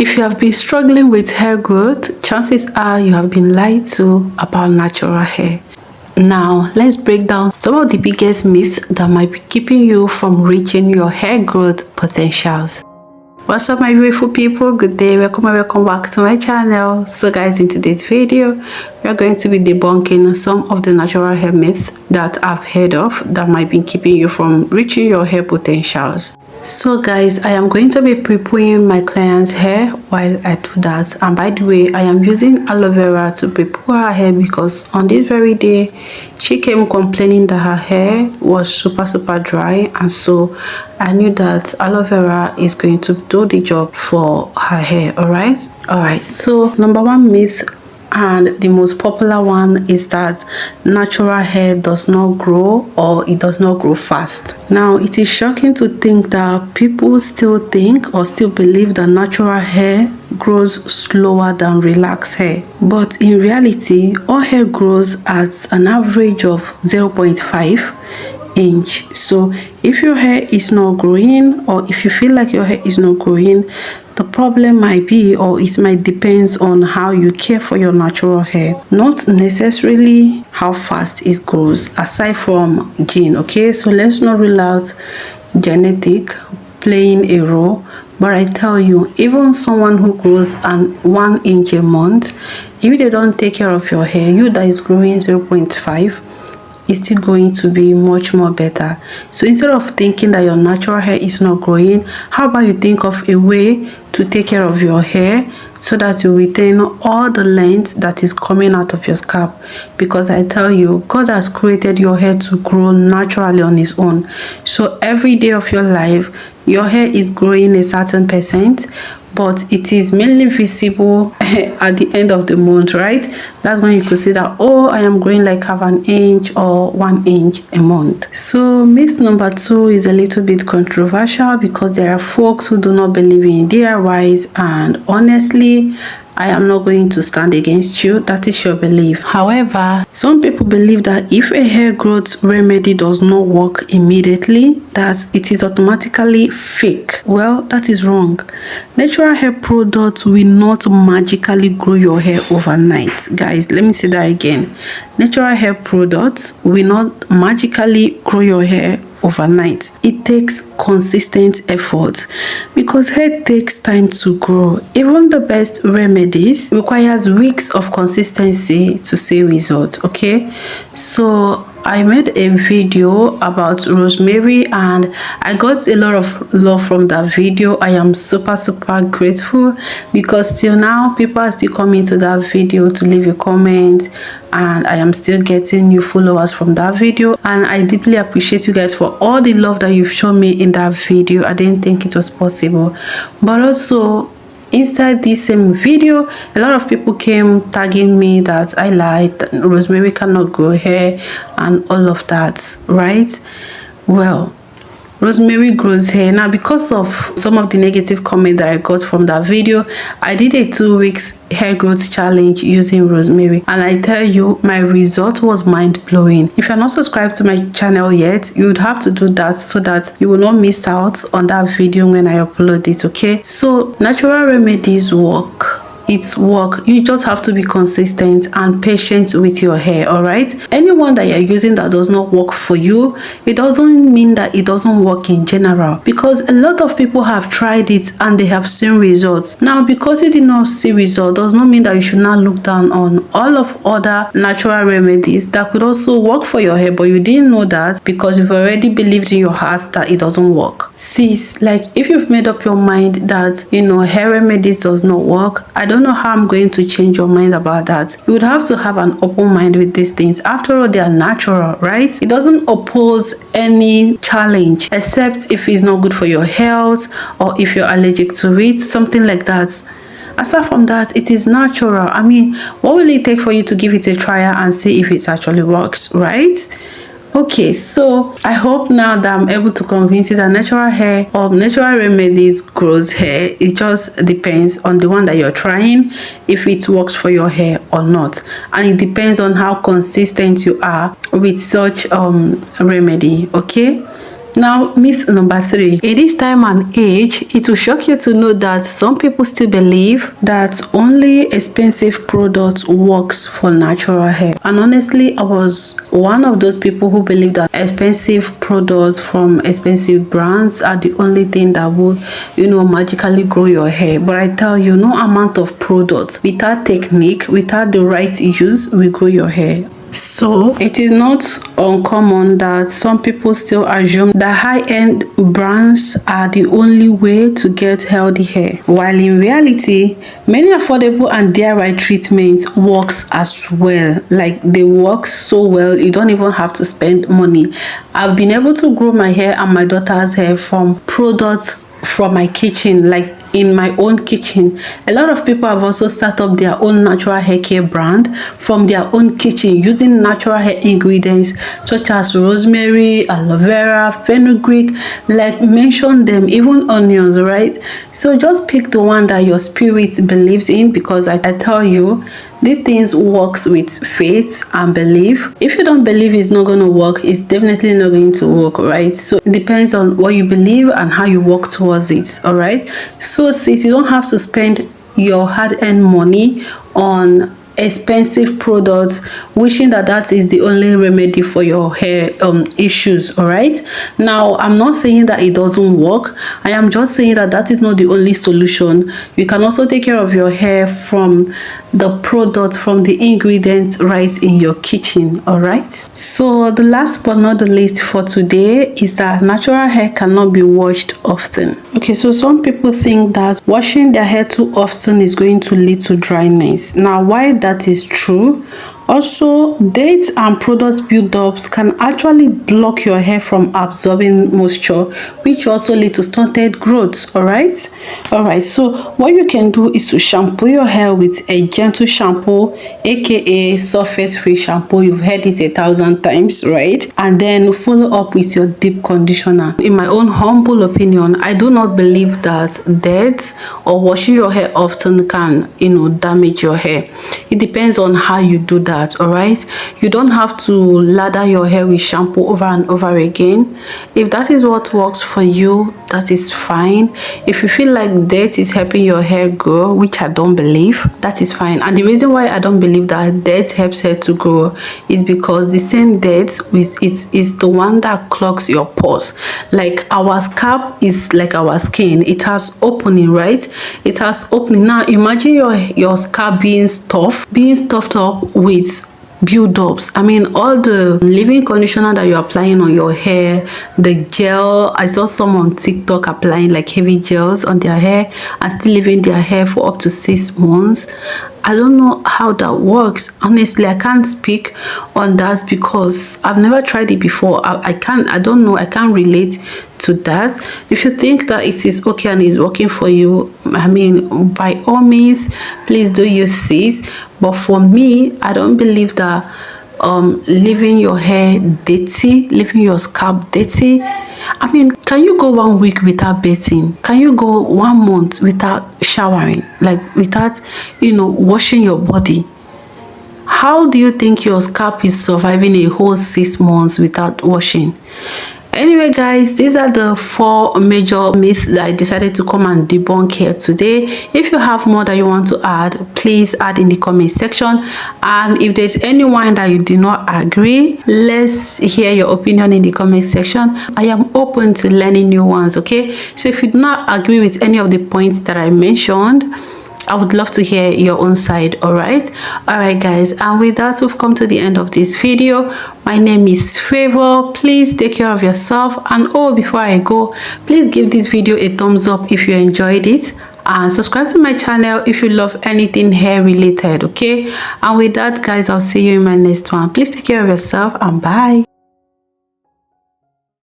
If you have been struggling with hair growth, chances are you have been lied to about natural hair. Now, let's break down some of the biggest myths that might be keeping you from reaching your hair growth potentials. What's up, my beautiful people? Good day, welcome and welcome back to my channel. So guys, in today's video we are going to be debunking some of the natural hair myths that I've heard of that might be keeping you from reaching your hair potentials. So guys, I am going to be pre-pooing my client's hair while I do that, and by the way, I am using aloe vera to pre-poo her hair because on this very day she came complaining that her hair was super dry, and so I knew that aloe vera is going to do the job for her hair. All right, so number one myth, and the most popular one, is that natural hair does not grow, or it does not grow fast. Now, it is shocking to think that people still think or still believe that natural hair grows slower than relaxed hair, but in reality all hair grows at an average of 0.5 inch. So if your hair is not growing, or if you feel like your hair is not growing, the problem might be, or it might depend on how you care for your natural hair, not necessarily how fast it grows, aside from gene. Okay, so let's not rule out genetic playing a role, but I tell you, even someone who grows 1 inch a month, if they don't take care of your hair, you that is growing 0.5 is still going to be much more better. So instead of thinking that your natural hair is not growing, how about you think of a way to take care of your hair so that you retain all the length that is coming out of your scalp? Because I tell you, God has created your hair to grow naturally on its own. So every day of your life your hair is growing a certain percent, but it is mainly visible at the end of the month, right? That's when you could see that, oh, I am growing like half an inch or 1 inch a month. So myth number 2 is a little bit controversial because there are folks who do not believe in DIYs, and honestly, I am not going to stand against you. That is your belief. However, some people believe that if a hair growth remedy does not work immediately, that it is automatically fake. Well, that is wrong. Natural hair products will not magically grow your hair overnight. Guys, let me say that again. Natural hair products will not magically grow your hair overnight. It takes consistent effort because hair takes time to grow. Even the best remedies requires weeks of consistency to see results. Okay, so I made a video about Rosemary and I got a lot of love from that video. I am super grateful because till now people are still coming to that video to leave a comment, and I am still getting new followers from that video, and I deeply appreciate you guys for all the love that you've shown me in that video. I didn't think it was possible, but also inside this same video a lot of people came tagging me that I lied, that Rosemary cannot grow hair and all of that, right? Well, Rosemary grows hair. Now, because of some of the negative comments that I got from that video, I did a 2 weeks hair growth challenge using Rosemary, and I tell you, my result was mind-blowing. If you're not subscribed to my channel yet, you would have to do that so that you will not miss out on that video when I upload it. Okay, so natural remedies work. It's work. You just have to be consistent and patient with your hair. All right, anyone that you're using that does not work for you, it doesn't mean that it doesn't work in general, because a lot of people have tried it and they have seen results. Now, because you did not see results does not mean that you should not look down on all of other natural remedies that could also work for your hair, but you didn't know that because you've already believed in your heart that it doesn't work. Sis, like, if you've made up your mind that, you know, hair remedies does not work, I don't know how I'm going to change your mind about that. You would have to have an open mind with these things. After all, they are natural, right? It doesn't oppose any challenge except if it's not good for your health or if you're allergic to it, something like that. Aside from that, it is natural. I mean, what will it take for you to give it a trial and see if it actually works, right? Okay, so I hope now that I'm able to convince you that natural hair or natural remedies grows hair. It just depends on the one that you're trying, if it works for your hair or not, and it depends on how consistent you are with such remedy. Okay, Now, myth number 3. In this time and age, it will shock you to know that some people still believe that only expensive products works for natural hair. And honestly, I was one of those people who believe that expensive products from expensive brands are the only thing that will, magically grow your hair. But I tell you, no amount of products without technique, without the right use, will grow your hair. So it is not uncommon that some people still assume that high-end brands are the only way to get healthy hair, while in reality many affordable and DIY treatments works as well. Like, they work so well, you don't even have to spend money. I've been able to grow my hair and my daughter's hair from products from my kitchen, like in my own kitchen. A lot of people have also started up their own natural hair care brand from their own kitchen using natural hair ingredients such as rosemary, aloe vera, fenugreek, like mention them, even onions, right? So just pick the one that your spirit believes in, because I tell you, these things works with faith and belief. If you don't believe it's not going to work, it's definitely not going to work, right? So it depends on what you believe and how you work towards it. All right, so sis, you don't have to spend your hard-earned money on expensive products wishing that is the only remedy for your hair issues. All right, now I'm not saying that it doesn't work. I am just saying that is not the only solution. You can also take care of your hair from the product, from the ingredients right in your kitchen. All right, so the last but not the least for today is that natural hair cannot be washed often. Okay, so some people think that washing their hair too often is going to lead to dryness. Now, why that is true? Also, dates and product buildups can actually block your hair from absorbing moisture, which also lead to stunted growth. All right, so what you can do is to shampoo your hair with a gentle shampoo, aka surface free shampoo. You've heard it 1,000 times, right? And then follow up with your deep conditioner. In my own humble opinion, I do not believe that dates or washing your hair often can damage your hair. It depends on how you do that. All right, you don't have to lather your hair with shampoo over and over again. If that is what works for you, that is fine. If you feel like dirt is helping your hair grow, which I don't believe, that is fine. And the reason why I don't believe that dirt helps hair to grow is because the same dirt is the one that clogs your pores. Like, our scalp is like our skin, it has opening, right? It has opening. Now imagine your scalp being stuffed up with build-ups. I mean, all the leave-in conditioner that you're applying on your hair, the gel. I saw some on TikTok applying like heavy gels on their hair and still leaving their hair for up to 6 months. I don't know how that works. Honestly, I can't speak on that because I've never tried it before. I don't know. I can't relate to that. If you think that it is okay and is working for you, I mean, by all means, please do use it. But for me, I don't believe that leaving your hair dirty, leaving your scalp dirty. I mean, can you go 1 week without bathing? Can you go 1 month without showering, like without washing your body? How do you think your scalp is surviving a whole 6 months without washing? Anyway, guys, these are the 4 major myths that I decided to come and debunk here today. If you have more that you want to add, please add in the comment section. And if there's anyone that you do not agree, let's hear your opinion in the comment section. I am open to learning new ones. Okay, so if you do not agree with any of the points that I mentioned, I would love to hear your own side. All right, guys, and with that, we've come to the end of this video. My name is Favor. Please take care of yourself, and before I go, please give this video a thumbs up if you enjoyed it, and subscribe to my channel if you love anything hair related. Okay, and with that, guys, I'll see you in my next one. Please take care of yourself, and bye.